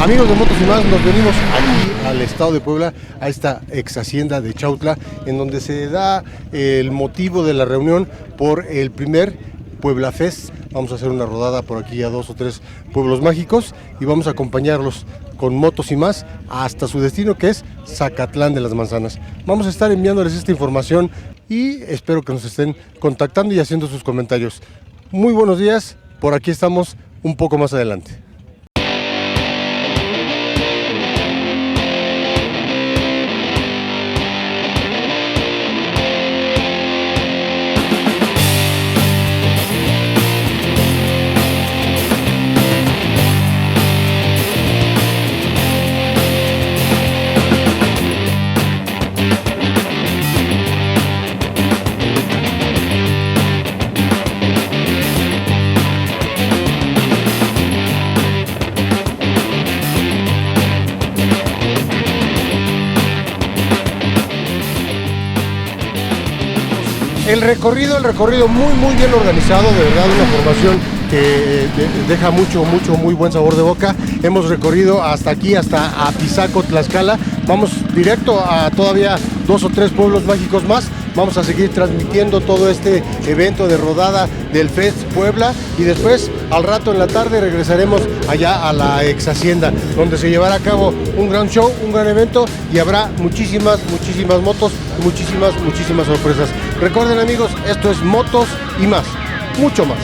Amigos de Motos y Más, nos venimos aquí al estado de Puebla, a esta ex hacienda de Chautla, en donde se da el motivo de la reunión por el primer Puebla Fest. Vamos a hacer una rodada por aquí a 2 o 3 pueblos mágicos y vamos a acompañarlos con Motos y Más hasta su destino, que es Zacatlán de las Manzanas. Vamos a estar enviándoles esta información y espero que nos estén contactando y haciendo sus comentarios. Muy buenos días, por aquí estamos un poco más adelante. El recorrido muy bien organizado, de verdad una formación que deja muy buen sabor de boca. Hemos recorrido hasta aquí, hasta Apizaco, Tlaxcala. Vamos directo a todavía 2 o 3 pueblos mágicos más. Vamos a seguir transmitiendo todo este evento de rodada del Fest Puebla y después al rato en la tarde regresaremos allá a la ex hacienda, donde se llevará a cabo un gran show, un gran evento y habrá muchísimas motos y muchísimas sorpresas. Recuerden, amigos, esto es Motos y Más, mucho más.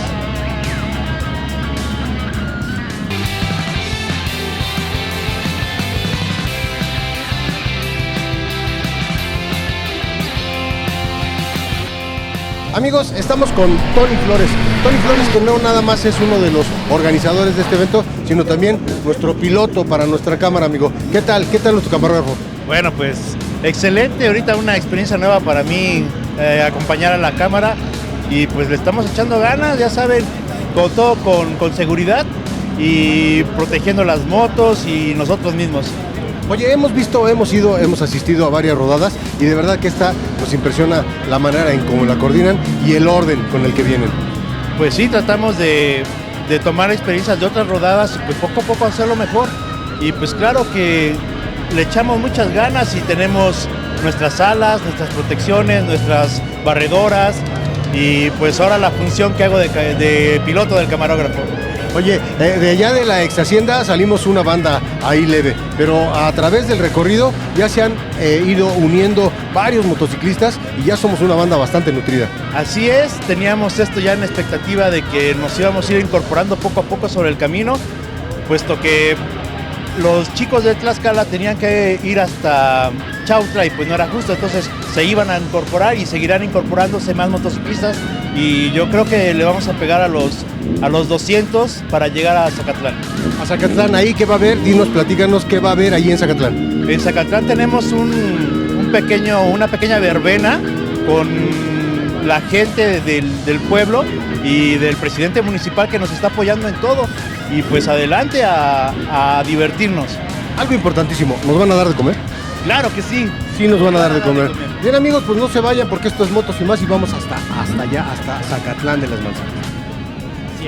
Amigos, estamos con Tony Flores. Tony Flores, que no nada más es uno de los organizadores de este evento, sino también nuestro piloto para nuestra cámara, amigo. ¿Qué tal nuestro camarógrafo? Bueno, pues excelente, ahorita una experiencia nueva para mí, acompañar a la cámara y pues le estamos echando ganas, ya saben, con todo con seguridad y protegiendo las motos y nosotros mismos. Oye, hemos asistido a varias rodadas y de verdad que esta nos impresiona la manera en cómo la coordinan y el orden con el que vienen. Pues sí, tratamos de tomar experiencias de otras rodadas y pues poco a poco hacerlo mejor. Y pues claro que le echamos muchas ganas y tenemos nuestras alas, nuestras protecciones, nuestras barredoras y pues ahora la función que hago de piloto del camarógrafo. Oye, de allá de la ex hacienda salimos una banda ahí leve, pero a través del recorrido ya se han ido uniendo varios motociclistas y ya somos una banda bastante nutrida. Así es, teníamos esto ya en expectativa de que nos íbamos a ir incorporando poco a poco sobre el camino, puesto que los chicos de Tlaxcala tenían que ir hasta Chautla y pues no era justo, entonces se iban a incorporar y seguirán incorporándose más motociclistas y yo creo que le vamos a pegar a los 200 para llegar a Zacatlán. A Zacatlán, ahí qué va a haber, platícanos qué va a haber ahí en Zacatlán. En Zacatlán tenemos una pequeña verbena con la gente del pueblo y del presidente municipal que nos está apoyando en todo y pues adelante a divertirnos. Algo importantísimo, ¿nos van a dar de comer? Claro que sí. Sí nos van a dar de comer. Bien, amigos, pues no se vayan porque esto es Motos y Más y vamos hasta allá, hasta Zacatlán de las Manzanas. Sí.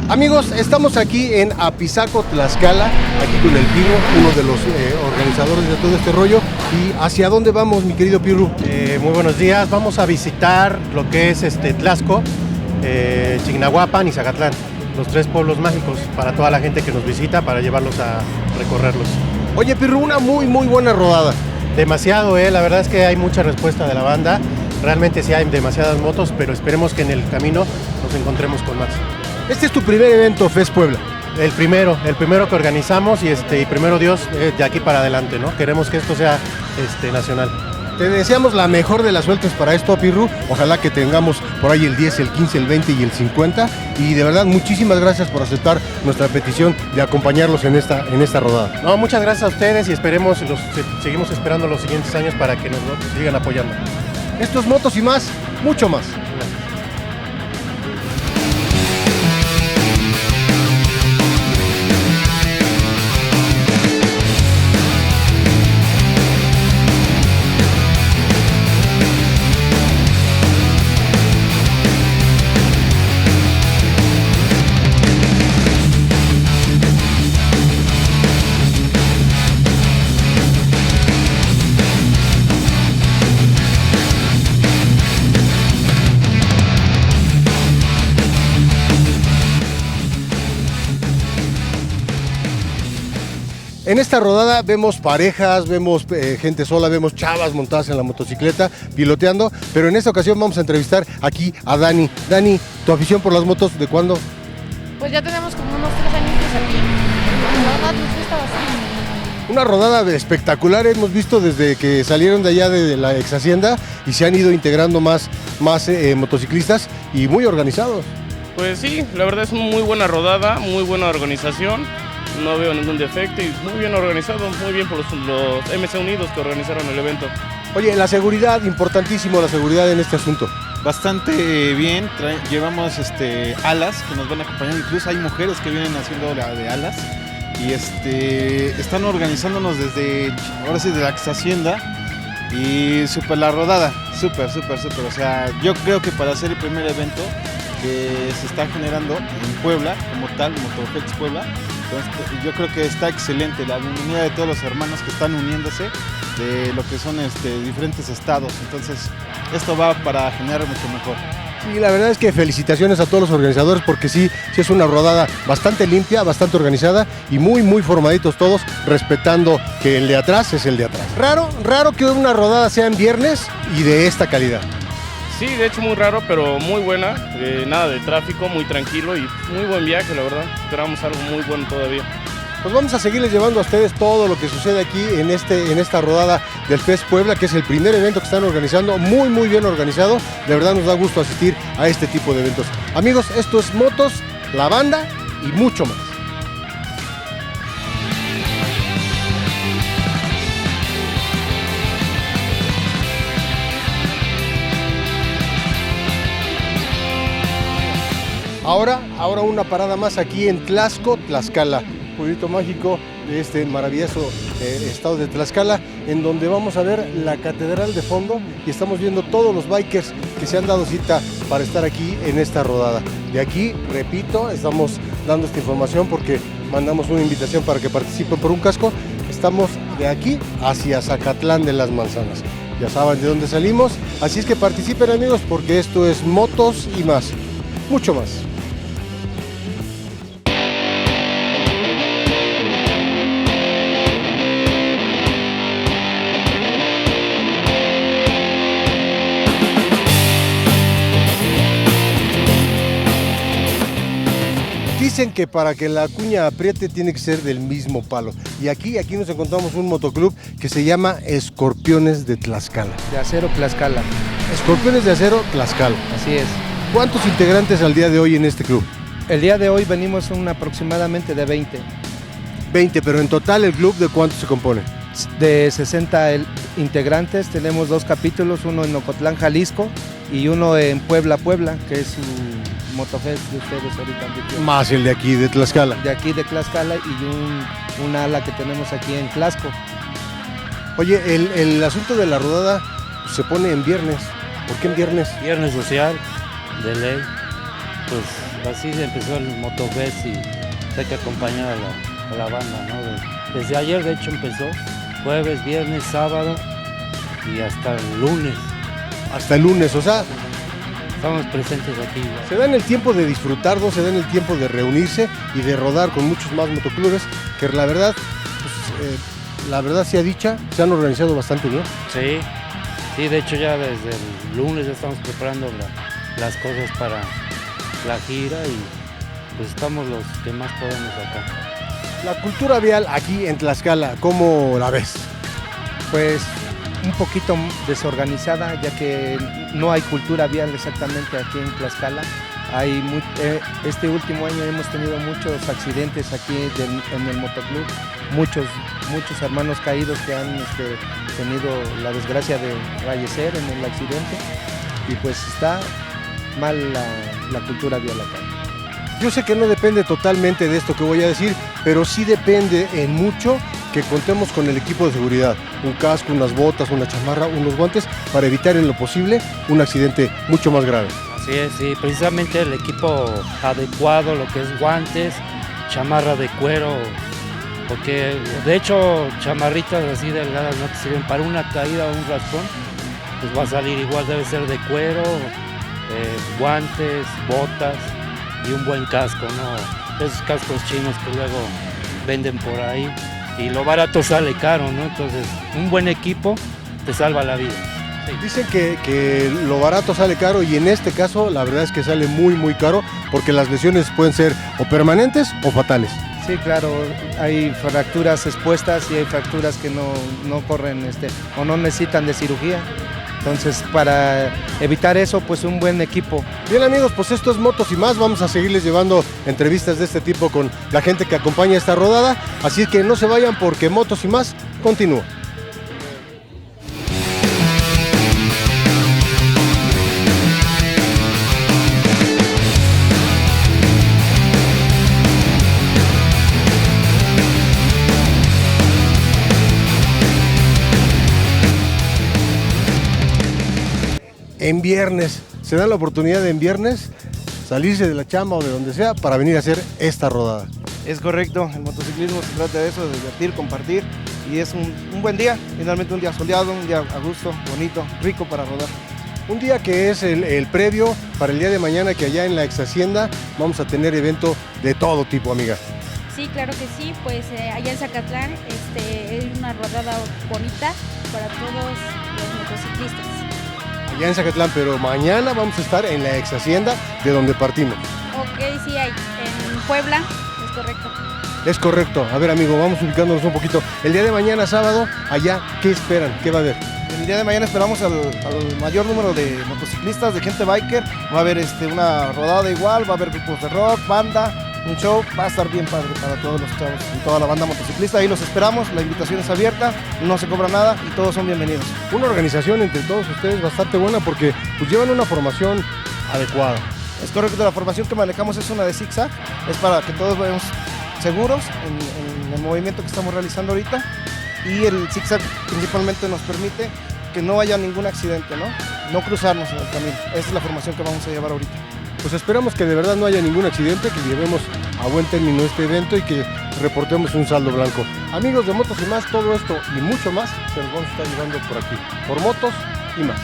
Amigos, estamos aquí en Apizaco, Tlaxcala, aquí con el Pirru, uno de los organizadores de todo este rollo. ¿Y hacia dónde vamos, mi querido Pirru? Muy buenos días, vamos a visitar lo que es Tlaxco, Chignahuapan y Zacatlán, los 3 pueblos mágicos para toda la gente que nos visita, para llevarlos a recorrerlos. Oye, Pirru, una muy buena rodada. Demasiado, la verdad es que hay mucha respuesta de la banda, realmente sí hay demasiadas motos, pero esperemos que en el camino nos encontremos con más. Este es tu primer evento Fest Puebla. El primero que organizamos y primero Dios, de aquí para adelante, ¿no? Queremos que esto sea nacional. Te deseamos la mejor de las suertes para esto, Pirru. Ojalá que tengamos por ahí el 10, el 15, el 20 y el 50. Y de verdad, muchísimas gracias por aceptar nuestra petición de acompañarlos en esta rodada. No, muchas gracias a ustedes y seguimos esperando los siguientes años para que nos sigan apoyando. Estos motos y más, mucho más. En esta rodada vemos parejas, vemos gente sola, vemos chavas montadas en la motocicleta, piloteando, pero en esta ocasión vamos a entrevistar aquí a Dani. Dani, ¿tu afición por las motos de cuándo? Pues ya tenemos como unos 3 añitos aquí. La verdad nos gusta bastante. Una rodada espectacular, hemos visto desde que salieron de allá de la ex hacienda y se han ido integrando más motociclistas y muy organizados. Pues sí, la verdad es una muy buena rodada, muy buena organización. No veo ningún defecto y muy bien organizado, muy bien por los MC Unidos que organizaron el evento. Oye, la seguridad, importantísimo la seguridad en este asunto. Bastante bien, llevamos alas que nos van acompañando, incluso hay mujeres que vienen haciendo la de alas y están organizándonos desde la ex hacienda y súper la rodada, súper, o sea, yo creo que para hacer el primer evento que se está generando en Puebla, como tal, Motofest Puebla, entonces, yo creo que está excelente la bienvenida de todos los hermanos que están uniéndose de lo que son diferentes estados, entonces esto va para generar mucho mejor. Sí, la verdad es que felicitaciones a todos los organizadores porque sí es una rodada bastante limpia, bastante organizada y muy formaditos todos, respetando que el de atrás es el de atrás. Raro que una rodada sea en viernes y de esta calidad. Sí, de hecho muy raro, pero muy buena, nada de tráfico, muy tranquilo y muy buen viaje, la verdad. Esperamos algo muy bueno todavía. Pues vamos a seguirles llevando a ustedes todo lo que sucede aquí en esta rodada del FES Puebla, que es el primer evento que están organizando, muy bien organizado. De verdad nos da gusto asistir a este tipo de eventos. Amigos, esto es Motos, la banda y mucho más. Ahora una parada más aquí en Tlaxco, Tlaxcala, pueblito mágico de este maravilloso estado de Tlaxcala, en donde vamos a ver la catedral de fondo y estamos viendo todos los bikers que se han dado cita para estar aquí en esta rodada. De aquí, repito, estamos dando esta información porque mandamos una invitación para que participen por un casco. Estamos de aquí hacia Zacatlán de las Manzanas. Ya saben de dónde salimos, así es que participen, amigos, porque esto es Motos y más, mucho más. Dicen que para que la cuña apriete tiene que ser del mismo palo. Y aquí nos encontramos un motoclub que se llama Escorpiones de Tlaxcala. De Acero Tlaxcala. Escorpiones de Acero Tlaxcala. Así es. ¿Cuántos integrantes al día de hoy en este club? El día de hoy venimos aproximadamente de 20. 20, pero en total el club ¿de cuántos se compone? De 60 integrantes, tenemos 2 capítulos, uno en Ocotlán, Jalisco y uno en Puebla, que es su Motofest de ustedes ahorita. Más el de aquí de Tlaxcala. De aquí de Tlaxcala y un ala que tenemos aquí en Tlaxco. Oye, el asunto de la rodada se pone en viernes. ¿Por qué en viernes? Viernes social, de ley. Pues así se empezó el Motofest y hay que acompañar a la banda, ¿no? Desde ayer de hecho empezó, jueves, viernes, sábado y hasta el lunes. Hasta el lunes, o sea, estamos presentes aquí. ¿no? Se dan el tiempo de disfrutarlo, se dan el tiempo de reunirse y de rodar con muchos más motoclubes que la verdad, la verdad sea dicha, se han organizado bastante bien. Sí, de hecho ya desde el lunes ya estamos preparando las cosas para la gira pues estamos los que más podemos acá. La cultura vial aquí en Tlaxcala, ¿cómo la ves? Pues un poquito desorganizada, ya que no hay cultura vial exactamente aquí en Tlaxcala. Este último año hemos tenido muchos accidentes aquí en el motoclub, muchos hermanos caídos que han tenido la desgracia de fallecer en el accidente, y pues está mal la cultura vial acá. Yo sé que no depende totalmente de esto que voy a decir, pero sí depende en mucho que contemos con el equipo de seguridad, un casco, unas botas, una chamarra, unos guantes, para evitar en lo posible un accidente mucho más grave. Así es, sí, precisamente el equipo adecuado, lo que es guantes, chamarra de cuero, porque de hecho chamarritas así delgadas no te sirven para una caída o un raspón, pues va a salir igual, debe ser de cuero, guantes, botas y un buen casco, ¿no? Esos cascos chinos que luego venden por ahí y lo barato sale caro, ¿no? Entonces un buen equipo te salva la vida. Sí. Dicen que lo barato sale caro, y en este caso la verdad es que sale muy muy caro, porque las lesiones pueden ser o permanentes o fatales. Sí, claro, hay fracturas expuestas y hay fracturas que no corren o no necesitan de cirugía. Entonces, para evitar eso, pues un buen equipo. Bien amigos, pues esto es Motos y Más. Vamos a seguirles llevando entrevistas de este tipo con la gente que acompaña esta rodada. Así que no se vayan, porque Motos y Más continúa. En viernes, se da la oportunidad de en viernes salirse de la chamba o de donde sea para venir a hacer esta rodada. Es correcto, el motociclismo se trata de eso, de divertir, compartir, y es un buen día, finalmente un día soleado, un día a gusto, bonito, rico para rodar. Un día que es el previo para el día de mañana, que allá en la ex hacienda vamos a tener evento de todo tipo, amiga. Sí, claro que sí, pues allá en Zacatlán es una rodada bonita para todos los motociclistas. Allá en Zacatlán, pero mañana vamos a estar en la ex hacienda de donde partimos. Ok, sí, hay en Puebla, es correcto. Es correcto. A ver, amigo, vamos ubicándonos un poquito. El día de mañana, sábado, allá, ¿qué esperan? ¿Qué va a haber? El día de mañana esperamos al mayor número de motociclistas, de gente biker. Va a haber una rodada igual, va a haber grupos de rock, banda, un show. Va a estar bien padre para todos los chavos y toda la banda motociclista. Ahí los esperamos, la invitación es abierta, no se cobra nada y todos son bienvenidos. Una organización entre todos ustedes bastante buena, porque pues llevan una formación adecuada. Es correcto, la formación que manejamos es una de zigzag, es para que todos vayamos seguros en el movimiento que estamos realizando ahorita, y el zigzag principalmente nos permite que no haya ningún accidente, no cruzarnos en el camino. Esa es la formación que vamos a llevar ahorita. Pues esperamos que de verdad no haya ningún accidente, que llevemos a buen término este evento y que reportemos un saldo blanco. Amigos de Motos y Más, todo esto y mucho más se los vamos a estar llevando por aquí, por Motos y Más.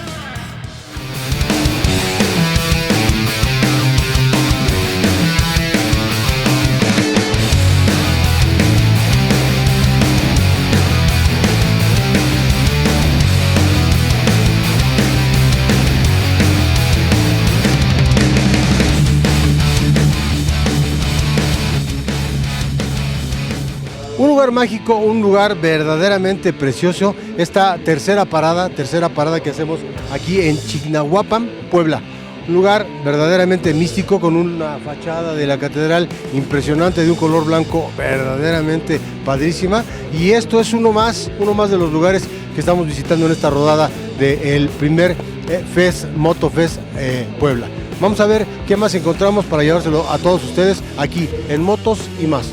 Un lugar mágico, un lugar verdaderamente precioso, esta tercera parada que hacemos aquí en Chignahuapan, Puebla. Un lugar verdaderamente místico, con una fachada de la catedral impresionante, de un color blanco verdaderamente padrísima. Y esto es uno más de los lugares que estamos visitando en esta rodada del primer Motofest Puebla. Vamos a ver qué más encontramos para llevárselo a todos ustedes aquí en Motos y Más.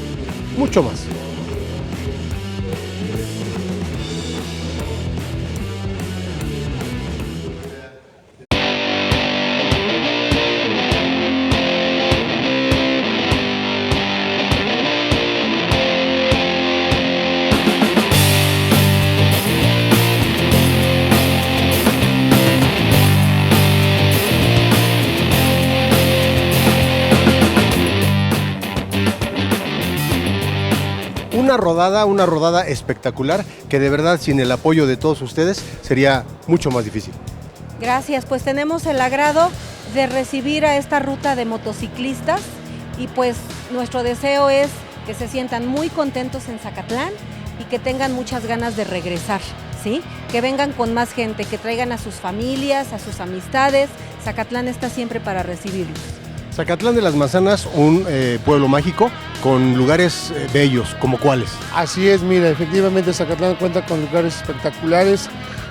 Mucho más. Una rodada espectacular, que de verdad sin el apoyo de todos ustedes sería mucho más difícil. Gracias, pues tenemos el agrado de recibir a esta ruta de motociclistas y pues nuestro deseo es que se sientan muy contentos en Zacatlán y que tengan muchas ganas de regresar, ¿sí? Que vengan con más gente, que traigan a sus familias, a sus amistades. Zacatlán está siempre para recibirlos. Zacatlán de las Manzanas, un pueblo mágico con lugares bellos, ¿como cuáles? Así es, mira, efectivamente Zacatlán cuenta con lugares espectaculares,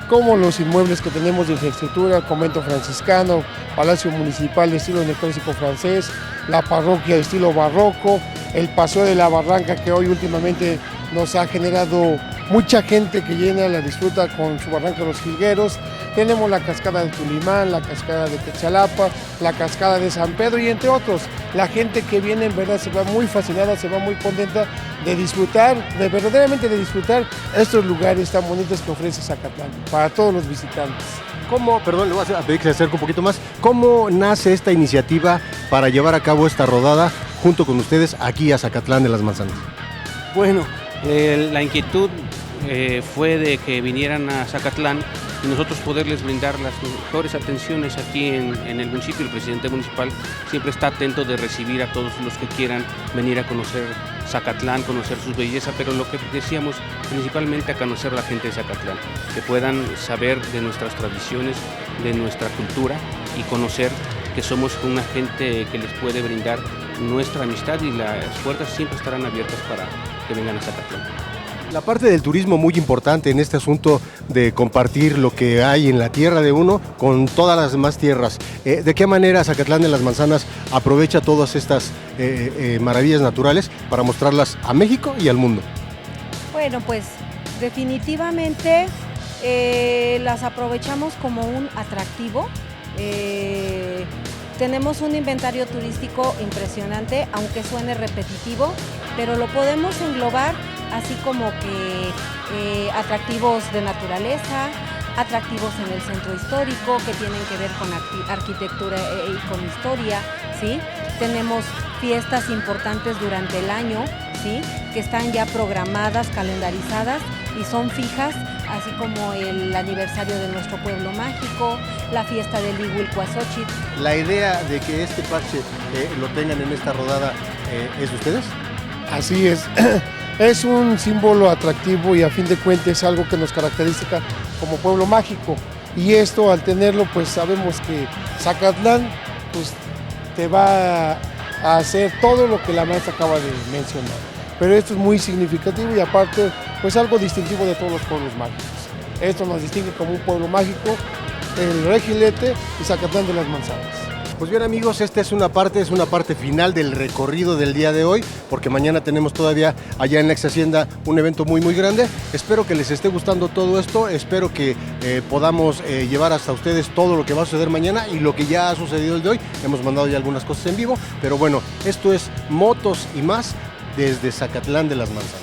como los inmuebles que tenemos de infraestructura, convento franciscano, palacio municipal de estilo neoclásico francés, la parroquia de estilo barroco, el paseo de la barranca que hoy últimamente nos ha generado mucha gente que llena, la disfruta con su barranca de los Jilgueros. Tenemos la cascada de Tulimán, la cascada de Quechalapa, la cascada de San Pedro y entre otros. La gente que viene en verdad se va muy fascinada, se va muy contenta de disfrutar, verdaderamente de disfrutar estos lugares tan bonitos que ofrece Zacatlán para todos los visitantes. ¿Cómo, perdón, le voy a pedir que se acerque un poquito más, cómo nace esta iniciativa para llevar a cabo esta rodada junto con ustedes aquí a Zacatlán de las Manzanas? Bueno, la inquietud fue de que vinieran a Zacatlán y nosotros poderles brindar las mejores atenciones aquí en el municipio. El presidente municipal siempre está atento de recibir a todos los que quieran venir a conocer Zacatlán, conocer su belleza, pero lo que decíamos principalmente a conocer la gente de Zacatlán, que puedan saber de nuestras tradiciones, de nuestra cultura y conocer que somos una gente que les puede brindar nuestra amistad y las puertas siempre estarán abiertas para que vengan a Zacatlán. La parte del turismo muy importante en este asunto de compartir lo que hay en la tierra de uno con todas las demás tierras. ¿De qué manera Zacatlán de las Manzanas aprovecha todas estas maravillas naturales para mostrarlas a México y al mundo? Bueno, pues definitivamente las aprovechamos como un atractivo. Tenemos un inventario turístico impresionante, aunque suene repetitivo, pero lo podemos englobar así como que atractivos de naturaleza, atractivos en el centro histórico que tienen que ver con arquitectura y con historia, ¿sí? Tenemos fiestas importantes durante el año, ¿sí? Que están ya programadas, calendarizadas y son fijas, así como el aniversario de nuestro pueblo mágico, la fiesta del Ihuilcuaxóchitl. ¿La idea de que este parche lo tengan en esta rodada es de ustedes? Así es. Es un símbolo atractivo y a fin de cuentas es algo que nos caracteriza como pueblo mágico. Y esto al tenerlo pues sabemos que Zacatlán pues te va a hacer todo lo que la maestra acaba de mencionar. Pero esto es muy significativo y aparte pues algo distintivo de todos los pueblos mágicos. Esto nos distingue como un pueblo mágico, el Regilete y Zacatlán de las Manzanas. Pues bien amigos, esta es una parte final del recorrido del día de hoy, porque mañana tenemos todavía allá en la ex hacienda un evento muy grande. Espero que les esté gustando todo esto, espero que podamos llevar hasta ustedes todo lo que va a suceder mañana y lo que ya ha sucedido el de hoy. Hemos mandado ya algunas cosas en vivo, pero bueno, esto es Motos y Más desde Zacatlán de las Manzanas.